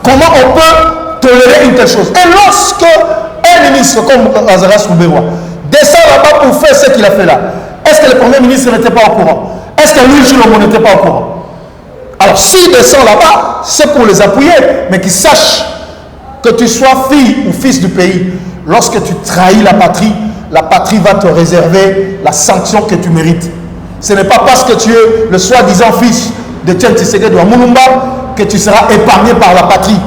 Comment on peut tolérer une telle chose? Et lorsque un ministre comme Lazarus Rouberois descend là-bas pour faire ce qu'il a fait là, est-ce que le Premier ministre n'était pas au courant? Est-ce que lui, Jules Omo, n'était pas au courant? Alors, s'il descend là-bas, c'est pour les appuyer, mais qu'ils sachent que tu sois fille ou fils du pays. Lorsque tu trahis la patrie va te réserver la sanction que tu mérites. Ce n'est pas parce que tu es le soi-disant fils de Tien Tshisekedi de Moulumba que tu seras épargné par la patrie.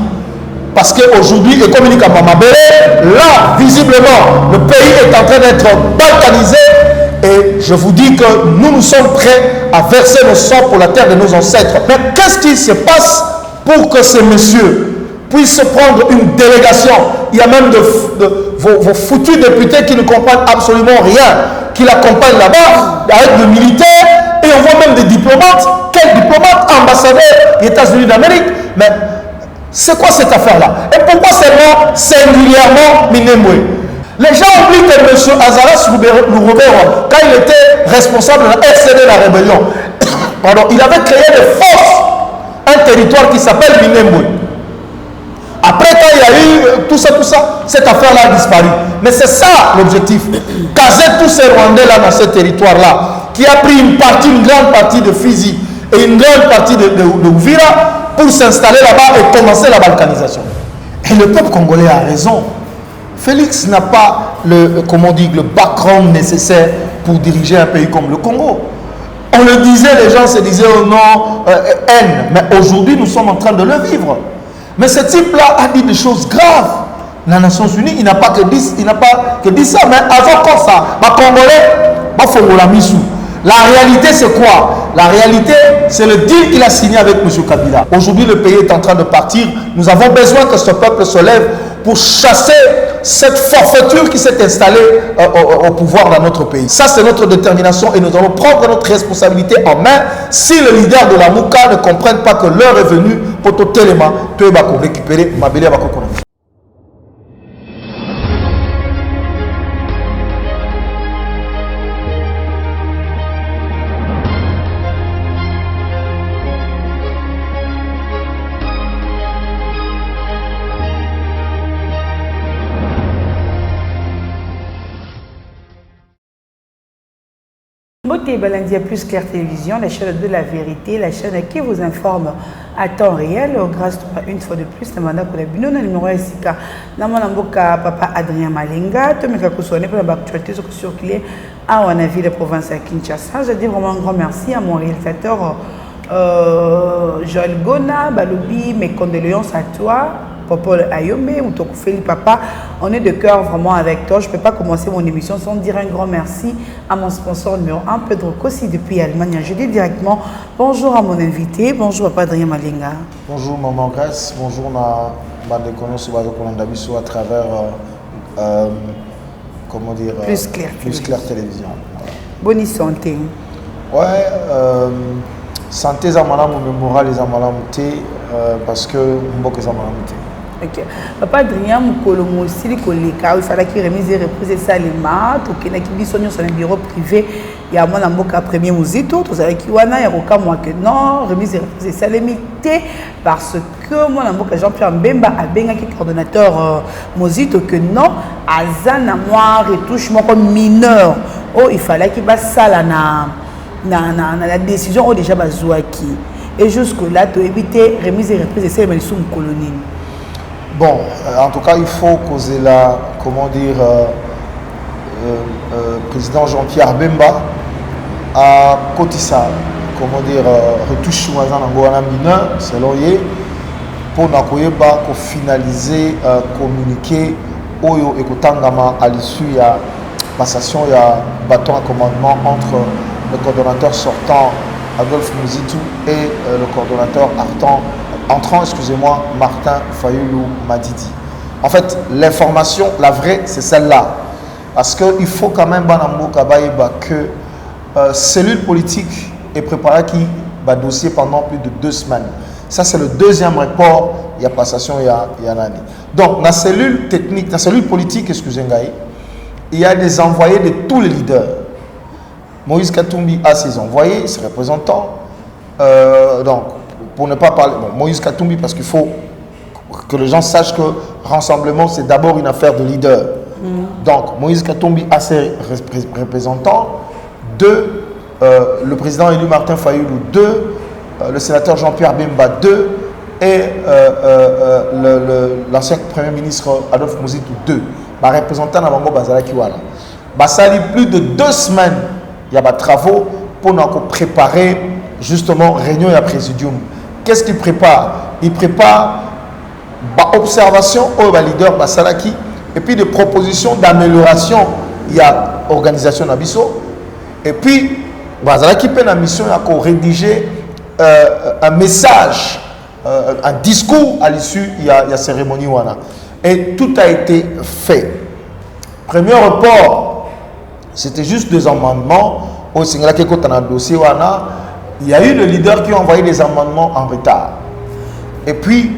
Parce qu'aujourd'hui, et comme il dit là, visiblement, le pays est en train d'être balkanisé. Et je vous dis que nous sommes prêts à verser le sang pour la terre de nos ancêtres. Mais qu'est-ce qui se passe pour que ces messieurs puissent prendre une délégation? Il y a même vos foutus députés qui ne comprennent absolument rien, qui l'accompagnent là-bas, avec des militaires, et on voit même des diplomates. Quels diplomates? Ambassadeurs des États-Unis d'Amérique. Mais c'est quoi cette affaire-là? Et pourquoi seulement singulièrement Minembwe? Les gens oublient que M. Lazarus Rouberois, quand il était responsable de la RCD, la rébellion, pardon, il avait créé de force un territoire qui s'appelle Minembwe. Après, quand il y a eu tout ça, cette affaire-là a disparu. Mais c'est ça l'objectif. Caser tous ces Rwandais-là dans ce territoire-là, qui a pris une grande partie de Fizi et une grande partie de Uvira pour s'installer là-bas et commencer la balkanisation. Et le peuple congolais a raison. Félix n'a pas le background nécessaire pour diriger un pays comme le Congo. On le disait, les gens se disaient oh non, haine. Mais aujourd'hui, nous sommes en train de le vivre. Mais ce type-là a dit des choses graves. Les Nations Unies, il n'a pas que dit ça. Mais avant comme ça, les Congolais, la réalité, c'est quoi? La réalité, c'est le deal qu'il a signé avec M. Kabila. Aujourd'hui, le pays est en train de partir. Nous avons besoin que ce peuple se lève pour chasser cette forfaiture qui s'est installée au pouvoir dans notre pays. Ça, c'est notre détermination et nous allons prendre notre responsabilité en main si le leader de la Mouka ne comprennent pas que l'heure est venue pour tout élément, tout récupérer ma belle économie. Beauté Balandia Plus Claire Télévision, la chaîne de la vérité, la chaîne qui vous informe à temps réel. Grâce à une fois de plus, le mandat pour les binons, le numéro SIK. Namonamboka, papa Adrien Malinga, tout le monde qui pour l'actualité circulée à Wanavi, la province à Kinshasa. Je dis vraiment un grand merci à mon réalisateur Joël Gona, Balobi, mes condoléances à toi. Paul Ayome ou Tokufeli Papa, on est de cœur vraiment avec toi. Je ne peux pas commencer mon émission sans dire un grand merci à mon sponsor numéro 1, Pedro Kossi depuis Allemagne. Je dis directement bonjour à mon invité, bonjour à Papa Adrien Malinga. Bonjour Maman Grèce, bonjour à à travers comment dire Plus Claire Télévision. Bonne santé. Ouais, santé Zamalam ou moral les Zamalam parce que Mbok est Zamalam. Ok. Papa Adrien Mukolomo Sili Koleka, il fallait qu'il remise et repose ça les maths, ok, na kibi sonyo sur un bureau privé, il y a mon amboka premier musito, tout ça qui wana ya roka moi que non, remise et repose ça limité parce que mon amboka Jean-Pierre Mbemba a benga qui coordonnateur musito que non, azana moi retouchement comme mineur. Oh, il fallait qu'il va ça là na la décision au déjà bazouaki. Et jusque là tu éviter remise et repose ça mais sous colonie. Bon, en tout cas, il faut causer la, comment dire, président Jean-Pierre Bemba à Kotissa, comment dire, retouche sur un mineur, selon lui, pour finaliser, communiquer, Oyo et Kotangama à l'issue, il y a passation, il y a bâton à commandement entre le coordonnateur sortant, Adolphe Mouzitou, et le coordonnateur entrant, excusez-moi, Martin Fayoulou Madidi. En fait, l'information, la vraie, c'est celle-là. Parce qu'il faut quand même que cellule politique est préparée qui va dossier pendant plus de 2 semaines. Ça, c'est le deuxième report. Il y a passation, il y a un année. Donc, dans la cellule technique, dans la cellule politique, excusez-moi, il y a des envoyés de tous les leaders. Moïse Katumbi a ses envoyés, ses représentants. Donc, pour ne pas parler, bon, Moïse Katumbi, parce qu'il faut que les gens sachent que rassemblement, c'est d'abord une affaire de leader. Donc, Moïse Katumbi a ses représentants, 2, le président élu Martin Fayoulou, 2, le sénateur Jean-Pierre Bemba, 2, et l'ancien Premier ministre Adolphe Mouzitou, 2. Les représentants de Bango Bazalaki Wana. Basali, plus de 2 semaines, il y a des travaux pour nous préparer justement réunion et présidium. Qu'est-ce qu'il prépare? Il prépare observation au leader Basalaki et puis des propositions d'amélioration. Il y a organisation d'Abisso et puis Basalaki fait la mission à rédiger un message, un discours à l'issue. Il y a cérémonie wana et tout a été fait. Premier report, c'était juste des amendements au Singla qui est dans le dossier wana. Il y a eu le leader qui a envoyé des amendements en retard. Et puis,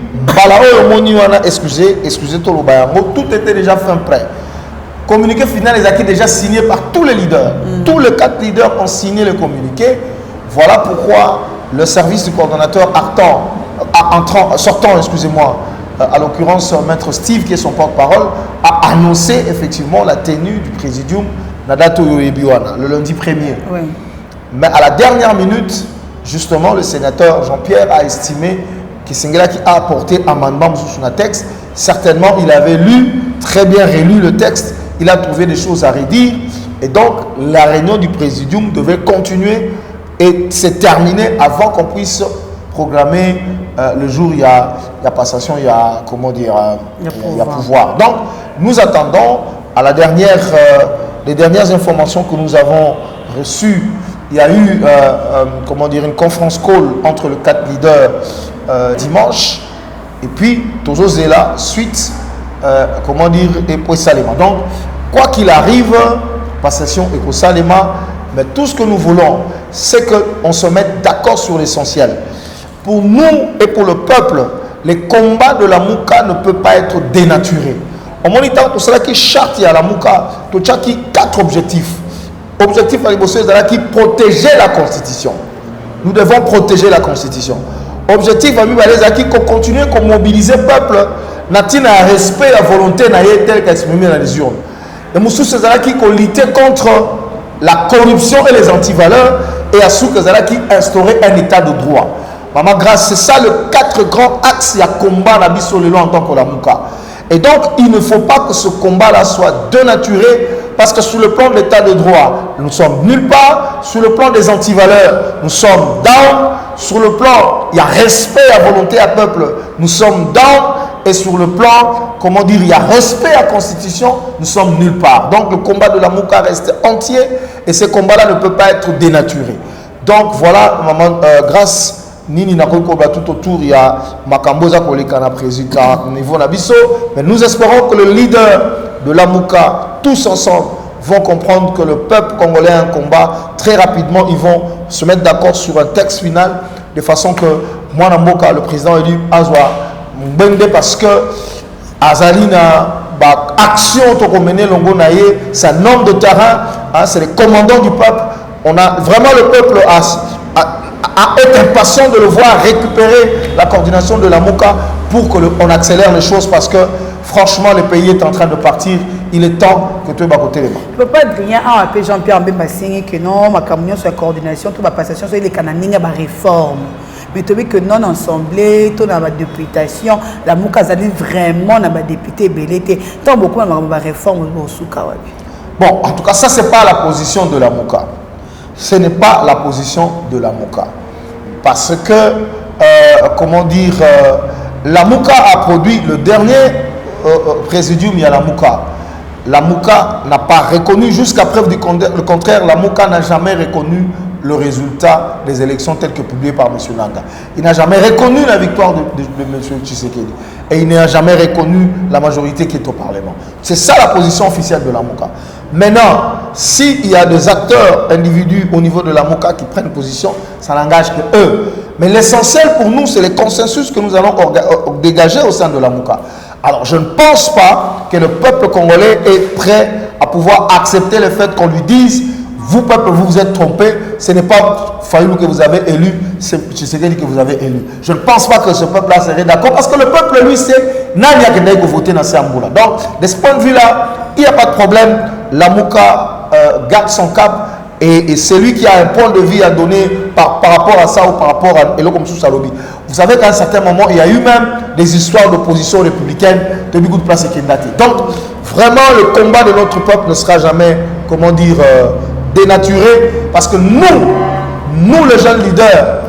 excusez tout le bayango, tout était déjà fin prêt. Communiqué final est déjà signé par tous les leaders. Tous les 4 leaders ont signé le communiqué. Voilà pourquoi le service du coordonnateur sortant, à l'occurrence Maître Steve, qui est son porte-parole, a annoncé effectivement la tenue du présidium le lundi 1er. Oui. Mais à la dernière minute, justement, le sénateur Jean-Pierre a estimé que Singela qui a apporté un amendement sur son texte, certainement il avait très bien relu le texte, il a trouvé des choses à redire, et donc la réunion du présidium devait continuer et se terminer avant qu'on puisse programmer le jour où il y a passation, il y a pouvoir. Donc nous attendons à les dernières informations que nous avons reçues. Il y a eu une conférence call entre les 4 leaders dimanche et puis toujours là suite et pour Salema. Donc quoi qu'il arrive, passation et pour Salema, mais tout ce que nous voulons, c'est qu'on se mette d'accord sur l'essentiel. Pour nous et pour le peuple, les combats de la Mouka ne peuvent pas être dénaturés. Au moniteur tout cela qui charte à la Mouka, tout ça qui 4 objectifs. Objectif à qui protéger la Constitution. Nous devons protéger la Constitution. Objectif à qui continuer à mobiliser le peuple, n'a-t-il un respect, la volonté telle qu'exprimée dans les urnes. Et nous sommes qui lutter contre la corruption et les antivaleurs et à ceux qui instaurer un état de droit. Maman grâce, c'est ça le 4 grands axes à combat la bisolelo en tant que la Mouka. Et donc il ne faut pas que ce combat-là soit dénaturé. Parce que sur le plan de l'état de droit, nous sommes nulle part. Sur le plan des antivaleurs, nous sommes down. Sur le plan, il y a respect à volonté à peuple, nous sommes down. Et sur le plan, il y a respect à la Constitution, nous sommes nulle part. Donc le combat de la Mouka reste entier et ce combat-là ne peut pas être dénaturé. Donc voilà, grâce Nini Nakokoba tout autour, il y a Makamboza Kolekana président niveau Nabiso. Mais nous espérons que le leader de la Mouka, tous ensemble, vont comprendre que le peuple congolais a un combat. Très rapidement, ils vont se mettre d'accord sur un texte final, de façon que moi, Namboka, le président élu, Azwa Mbende, parce que Azalina, action, c'est un homme de terrain, c'est le commandant du peuple. On a vraiment le peuple à être impatient de le voir récupérer la coordination de la Mouka pour qu'on accélère les choses, parce que franchement, le pays est en train de partir. Il est temps que tu vas côté les mains. Il ne peut pas être rien à appeler Jean-Pierre Mbemba que non, ma communion sur la coordination, toute ma passation sur les cananiens, ma réforme. Mais tu veux que non assemblée, tout dans ma députation, la Mouka Zali vraiment dans ma député Belete. Tant beaucoup ma réforme au Soukawabi. Bon, en tout cas, ça, ce n'est pas la position de la Mouka. Ce n'est pas la position de la Mouka. Parce que, la Mouka a produit le dernier présidium, il y a la Mouka. La Mouka n'a pas reconnu, jusqu'à preuve du contraire, la Mouka n'a jamais reconnu le résultat des élections telles que publiées par M. Nanga. Il n'a jamais reconnu la victoire de M. Tshisekedi. Et il n'a jamais reconnu la majorité qui est au Parlement. C'est ça la position officielle de la Mouka. Maintenant, s'il y a des acteurs, individus au niveau de la Mouka qui prennent position, ça n'engage que eux. Mais l'essentiel pour nous, c'est le consensus que nous allons dégager au sein de la Mouka. Alors, je ne pense pas que le peuple congolais est prêt à pouvoir accepter le fait qu'on lui dise « Vous, peuple, vous vous êtes trompé, ce n'est pas Fayulu que vous avez élu, c'est Tshisekedi que vous avez élu. Je ne pense pas que ce peuple-là serait d'accord parce que le peuple, lui, c'est Nania qui n'a voté dans Samboula. Donc, de ce point de vue-là, il n'y a pas de problème. Lamouka garde son cap et celui qui a un point de vue à donner par rapport à ça ou par rapport à Elokomsou Salobi. Vous savez qu'à un certain moment, il y a eu même des histoires d'opposition républicaine de beaucoup de place Kendate. Donc, vraiment, le combat de notre peuple ne sera jamais, comment dire, dénaturé parce que nous les jeunes leaders,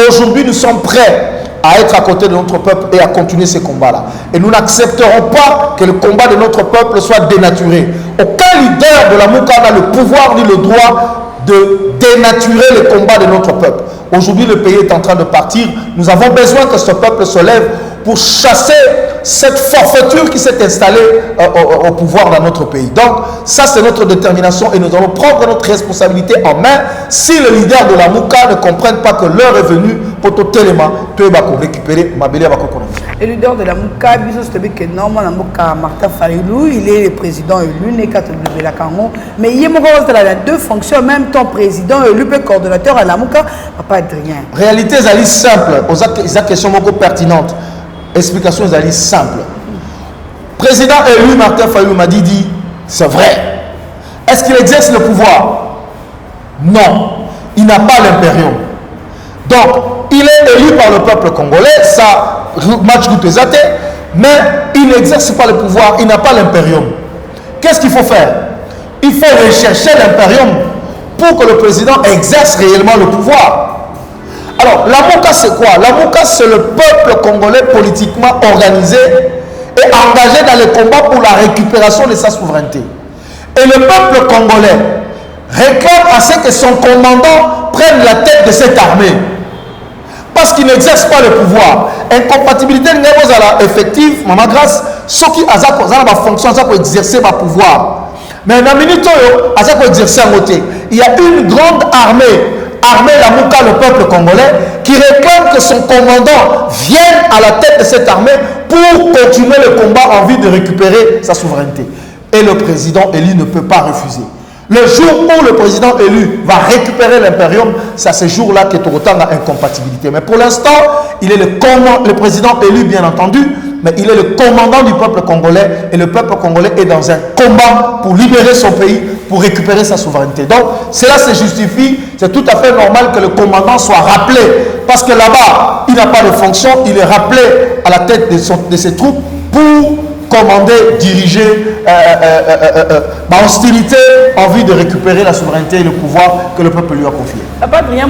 aujourd'hui, nous sommes prêts à être à côté de notre peuple et à continuer ces combats-là. Et nous n'accepterons pas que le combat de notre peuple soit dénaturé. Aucun leader de la Mouka n'a le pouvoir ni le droit de dénaturer le combat de notre peuple. Aujourd'hui, le pays est en train de partir. Nous avons besoin que ce peuple se lève pour chasser cette forfaiture qui s'est installée au pouvoir dans notre pays. Donc, ça, c'est notre détermination et nous allons prendre notre responsabilité en main si les leaders de la Mouka ne comprennent pas que l'heure est venue pour tout élément, tout va récupérer ma belle. Le leader de la Mouka, Martin Fayulu, il est le président élu, mais il a deux fonctions, en même temps président élu et coordonnateur à la Mouka, pas Adrien. Réalité, c'est simple, ils ont une question beaucoup pertinente. Explication est simple. Président élu Martin Fayulu m'a dit, c'est vrai. Est-ce qu'il exerce le pouvoir? Non. Il n'a pas l'impérium. Donc, il est élu par le peuple congolais, ça, match goût pesate, mais il n'exerce pas le pouvoir, il n'a pas l'impérium. Qu'est-ce qu'il faut faire? Il faut rechercher l'impérium pour que le président exerce réellement le pouvoir. Alors, la Mouka, c'est quoi? La Mouka, c'est le peuple congolais politiquement organisé et engagé dans le combat pour la récupération de sa souveraineté. Et le peuple congolais réclame à ce que son commandant prenne la tête de cette armée. Parce qu'il n'exerce pas le pouvoir. Incompatibilité n'est effective, maman grâce, ceux qui ont la fonction pour exercer le pouvoir. Mais dans la minute où exercer un côté, il y a une grande armée la Mouka, le peuple congolais, qui réclame que son commandant vienne à la tête de cette armée pour continuer le combat en vue de récupérer sa souveraineté. Et le président élu ne peut pas refuser. Le jour où le président élu va récupérer l'impérium, c'est à ce jour-là que Torotan a incompatibilité. Mais pour l'instant, il est le président élu, bien entendu, mais il est le commandant du peuple congolais et le peuple congolais est dans un combat pour libérer son pays, pour récupérer sa souveraineté. Donc, cela se justifie, c'est tout à fait normal que le commandant soit rappelé parce que là-bas, il n'a pas de fonction, il est rappelé à la tête de ses troupes pour commander, diriger hostilité en vue de récupérer la souveraineté et le pouvoir que le peuple lui a confié. Pas de rien,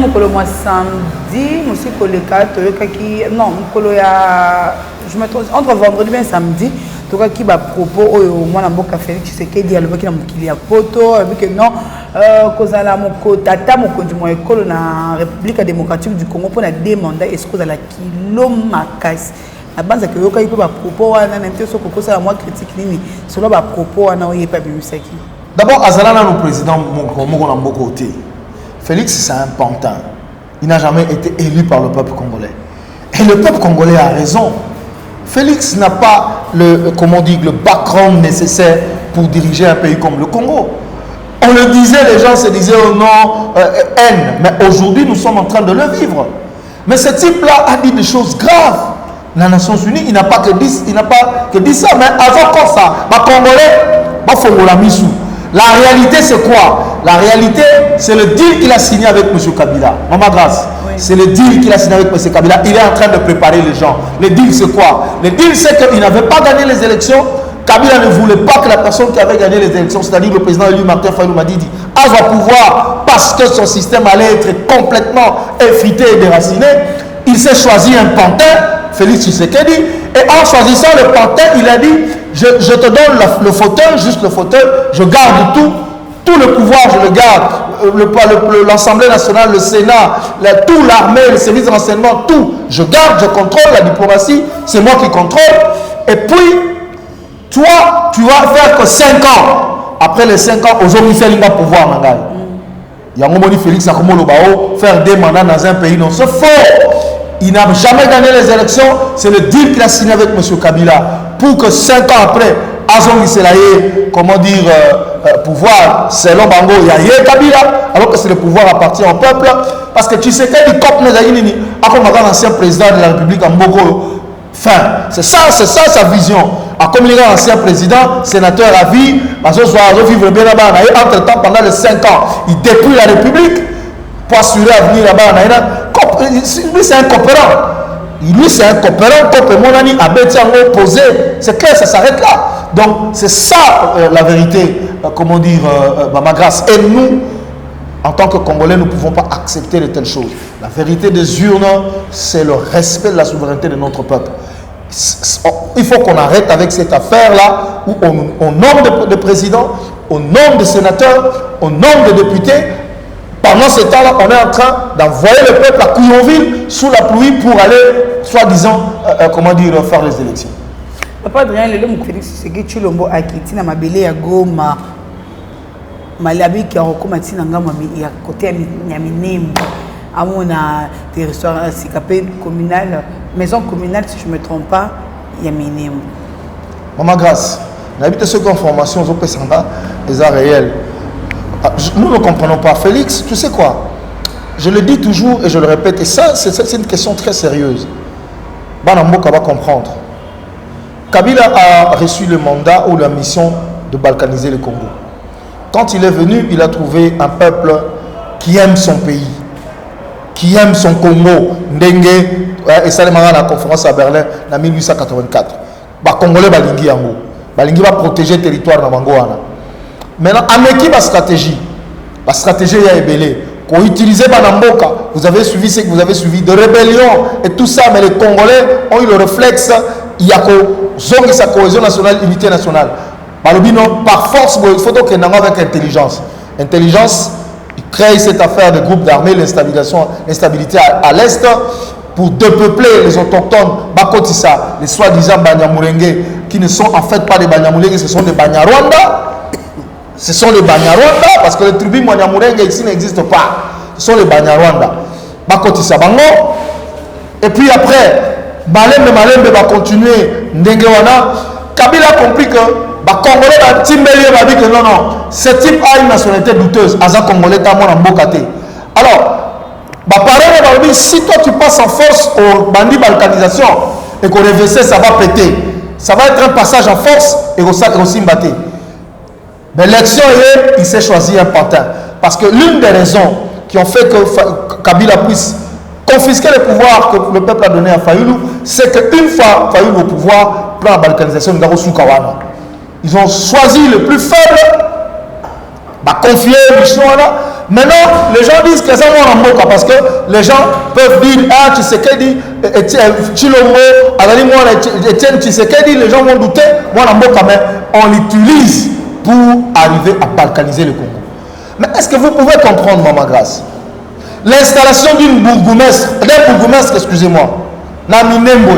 samedi, monsieur Koleka, non, je me trompe, entre vendredi et samedi, tout cas qui va propos au moins la boca Félix Tshisekedi à l'époque qu'il y a poto avec non kozala moko tata moko du mo école na République démocratique du Congo pour la demander est-ce que la kilo makas la base que yoka il peut ba propos wana na nteso ko ça moi critique nini selon ba propos wana oye pas bimisaki. D'abord azalana no président moko na mboko côté. Félix c'est un pantin. Il n'a jamais été élu par le peuple congolais. Et le peuple congolais a raison. Félix n'a pas le background nécessaire pour diriger un pays comme le Congo. On le disait, les gens se disaient oh non, haine. Mais aujourd'hui, nous sommes en train de le vivre. Mais ce type-là a dit des choses graves. Les Nations Unies, il n'a pas que dit ça. Mais avant comme ça, les Congolais, la réalité, c'est quoi? La réalité, c'est le deal qu'il a signé avec M. Kabila. Maman Grâce. C'est le deal qu'il a signé avec M. Kabila. Il est en train de préparer les gens. Le deal, c'est quoi? Le deal, c'est qu'il n'avait pas gagné les élections. Kabila ne voulait pas que la personne qui avait gagné les élections, c'est-à-dire le président élu Martin Fayulu m'a dit, va pouvoir, parce que son système allait être complètement effrité et déraciné. Il s'est choisi un pantin, Félix Tshisekedi, et en choisissant le pantin, il a dit, je te donne le fauteuil, juste le fauteuil, je garde tout le pouvoir, je le garde, l'Assemblée nationale, le Sénat, tout l'armée, le service de renseignement, tout, je garde, je contrôle la diplomatie, c'est moi qui contrôle. Et puis, toi, tu vas faire que 5 ans. Après les 5 ans, aujourd'hui, il fait le pouvoir, Nangai. Il y a un moment Félix a faire des mandats dans un pays, non, c'est faux. Il n'a jamais gagné les élections. C'est le deal qu'il a signé avec M. Kabila pour que 5 ans après, Azong Iselaye, comment dire, pouvoir, selon Bango, il y a Kabila, alors que c'est le pouvoir appartient au peuple. Parce que tu sais qu'il cop Nezayinini, comme l'ancien président de la République en Bogo. Enfin, c'est ça sa vision. Comme il est ancien président, sénateur à vie, parce que vivre bien là-bas, entre-temps, pendant les 5 ans, il dépouille la République pour assurer l'avenir là-bas. Lui, c'est un coopérant. Lui, c'est un coopérant. Coopérant, opposé. C'est clair, ça s'arrête là. Donc, c'est ça la vérité, comment dire, Mama Grace. Et nous, en tant que Congolais, nous ne pouvons pas accepter de telles choses. La vérité des urnes, c'est le respect de la souveraineté de notre peuple. Il faut qu'on arrête avec cette affaire-là où on nomme des présidents, on nomme des sénateurs, on nomme des députés. Pendant ce temps-là, on est en train d'envoyer le peuple à Couillonville sous la pluie pour aller, soi-disant, comment dire, faire les élections. Papa Adrien, le homme Félix Tshisekedi Tshilombo a quitté na mabele ya Goma. Malabi qui a recommandé à côté de Minembo. À mon territoire, c'est communal, maison communale, si je ne me trompe pas, il y a Minembo. Maman Grace, n'habite ce information aux opérations, les arts réels. Nous ne comprenons pas. Félix, tu sais quoi? Je le dis toujours et je le répète, et ça, c'est une question très sérieuse. Banamboka va comprendre. Kabila a reçu le mandat ou la mission de balkaniser le Congo. Quand il est venu, il a trouvé un peuple qui aime son pays, qui aime son Congo. Ndenge, et ça, à la conférence à Berlin en 1884. Les Congolais va protéger le territoire de Mangoana. Maintenant, avec la stratégie est belée. Pour utiliser Banamboka, vous avez suivi ce que vous avez suivi, de rébellion et tout ça, mais les Congolais ont eu le réflexe, il y a sa cohésion nationale, unité nationale. Par force, il faut donc qu'il y ait avec intelligence. Intelligence, il crée cette affaire de groupe d'armées, l'instabilité à l'Est, pour depeupler les autochtones, Bakotissa, les soi-disant Banyamulenge, qui ne sont en fait pas des Banyamulenge, ce sont des Banyarwanda. Ce sont les Banyarwanda, parce que les tribus Banyamulenge ici n'existent pas. Ce sont les Banyarwanda. Bakotissa Bango. Et puis après, Malembe va continuer. Ndengewana. Kabila a compris que les Congolais va dire que non, ce type a une nationalité douteuse. Aza Congolais ta mon ambokate. Alors, parole va dire si toi tu passes en force au bandit balkanisation et qu'on réverse, ça va péter. Ça va être un passage en force et au sac aussi mbatté. Mais l'élection, il s'est choisi un pantin. Parce que l'une des raisons qui ont fait que Kabila puisse confisquer le pouvoir que le peuple a donné à Fayoulou, c'est qu'une fois Fayoulou au pouvoir, plan de balkanisation, ils ont choisi le plus faible, confier Michouana. Maintenant, les gens disent que c'est moi en Moka parce que les gens peuvent dire ah, Tshisekedi, Tshilombo, Etienne Tshisekedi, les gens vont douter, moi en Moka, mais on l'utilise pour arriver à balkaniser le Congo. Mais est-ce que vous pouvez comprendre, Maman Grace, l'installation d'un bourgmestre, excusez-moi, Naminembo,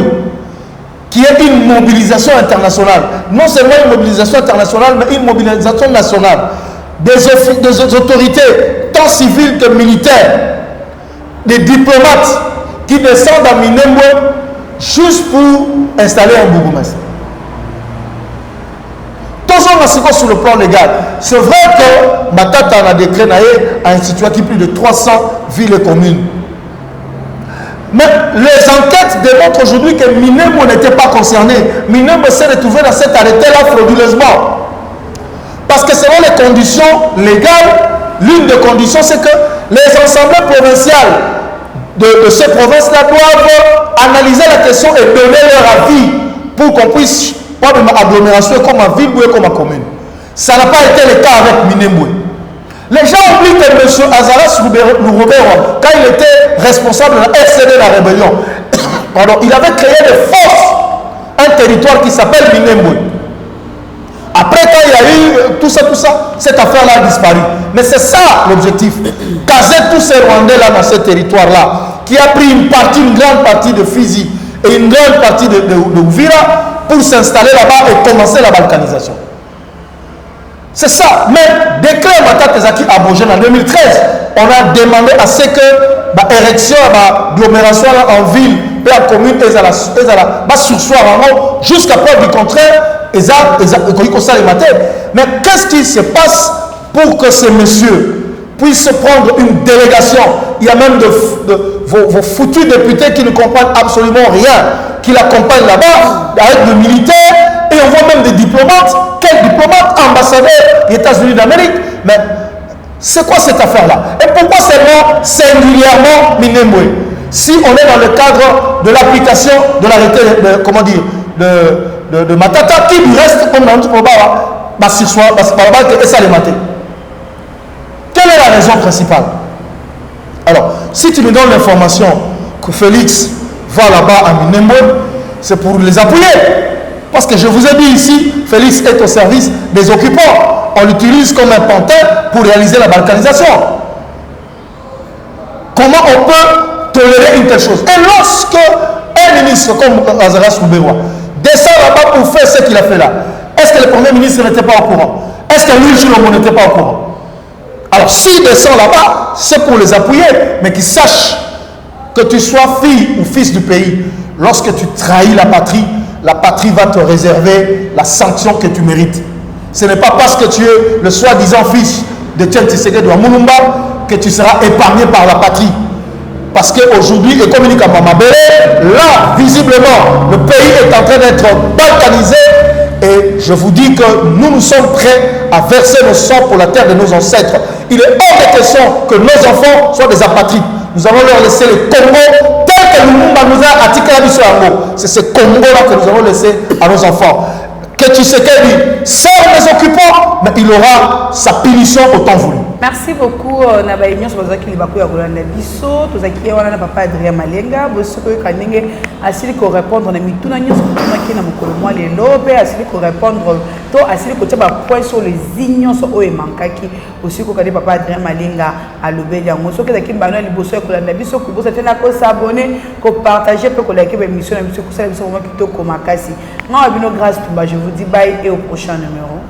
qui est une mobilisation internationale, non seulement une mobilisation internationale, mais une mobilisation nationale, des autorités, tant civiles que militaires, des diplomates qui descendent à Minembo juste pour installer un bourgmestre. Sur le plan légal, c'est vrai que Matata a décret a institué plus de 300 villes et communes. Mais les enquêtes démontrent aujourd'hui que Minembo n'était pas concerné. Minembo s'est retrouvé dans cet arrêté-là frauduleusement. Parce que selon les conditions légales, l'une des conditions, c'est que les assemblées provinciales de ces provinces-là doivent analyser la question et donner leur avis pour qu'on puisse pas de agglomération comme ma ville ou comme ma commune. Ça n'a pas été le cas avec Minembo. Les gens oublient que M. Azaras Loubero, quand il était responsable de la FCD de la rébellion, il avait créé de force un territoire qui s'appelle Minembo. Après, quand il y a eu tout ça, cette affaire-là a disparu. Mais c'est ça l'objectif. Caser tous ces Rwandais-là dans ce territoire-là, qui a pris une grande partie de Fizi et une grande partie de Uvira, pour s'installer là-bas et commencer la balkanisation. C'est ça. Mais décret Matata Zaki à Bogène en 2013, on a demandé à ce que érection d'agglomération en ville et en commune et sursoir jusqu'à preuve du contraire mais qu'est-ce qui se passe pour que ces messieurs puissent prendre une délégation? Il y a même vos foutus députés qui ne comprennent absolument rien, qui l'accompagnent là-bas avec des militaires et on voit même des diplomates. Quels diplomates? Ambassadeurs des États-Unis d'Amérique. Mais c'est quoi cette affaire-là? Et pourquoi seulement singulièrement Minembwe? Si on est dans le cadre de l'application de l'arrêté de Matata, qui lui reste comme dans notre quelle est la raison principale? Alors, si tu nous donnes l'information que Félix va là-bas à Minembwe, c'est pour les appuyer. Parce que je vous ai dit ici, Félix est au service des occupants. On l'utilise comme un pantin pour réaliser la balkanisation. Comment on peut tolérer une telle chose? Et lorsque un ministre comme Lazarus Rouberois descend là-bas pour faire ce qu'il a fait là, est-ce que le Premier ministre n'était pas au courant? Est-ce que lui, Chilombo, n'était pas au courant? Alors, s'il descend là-bas, c'est pour les appuyer, mais qu'ils sachent que tu sois fille ou fils du pays. Lorsque tu trahis la patrie va te réserver la sanction que tu mérites. Ce n'est pas parce que tu es le soi-disant fils de Tien Tshisekedi de Moulumba que tu seras épargné par la patrie. Parce qu'aujourd'hui, et communique à Mamabele, là, visiblement, le pays est en train d'être balkanisé. Et je vous dis que nous sommes prêts à verser nos sangs pour la terre de nos ancêtres. Il est hors de question que nos enfants soient des apatrides. Nous allons leur laisser le Congo tel que Lumumba nous a attiqué à Bissau. C'est ce Congo-là que nous allons laisser à nos enfants. Que Tshisekedi sort des occupants, mais il aura sa punition au temps voulu. Merci beaucoup Nabaïnion sur qui va courir à Bisso, tous qui ont papa Adrien Malenga, Bossoko Kanenge, assis qu'on répondre na mituna nyos qui na mokolo moi les lobe, assis qu'on répondre to assis qu'on tient point sur les ignos au emankaki, aussi qu'on connaît papa Adrien Malenga à l'obédia moso que qui bano li bosso ko na biso ko bosso tena ko s'abonner, ko partager pour que la émission na biso ko ça biso qui to ko makasi. Non abino grâce je vous dis bye et au prochain numéro.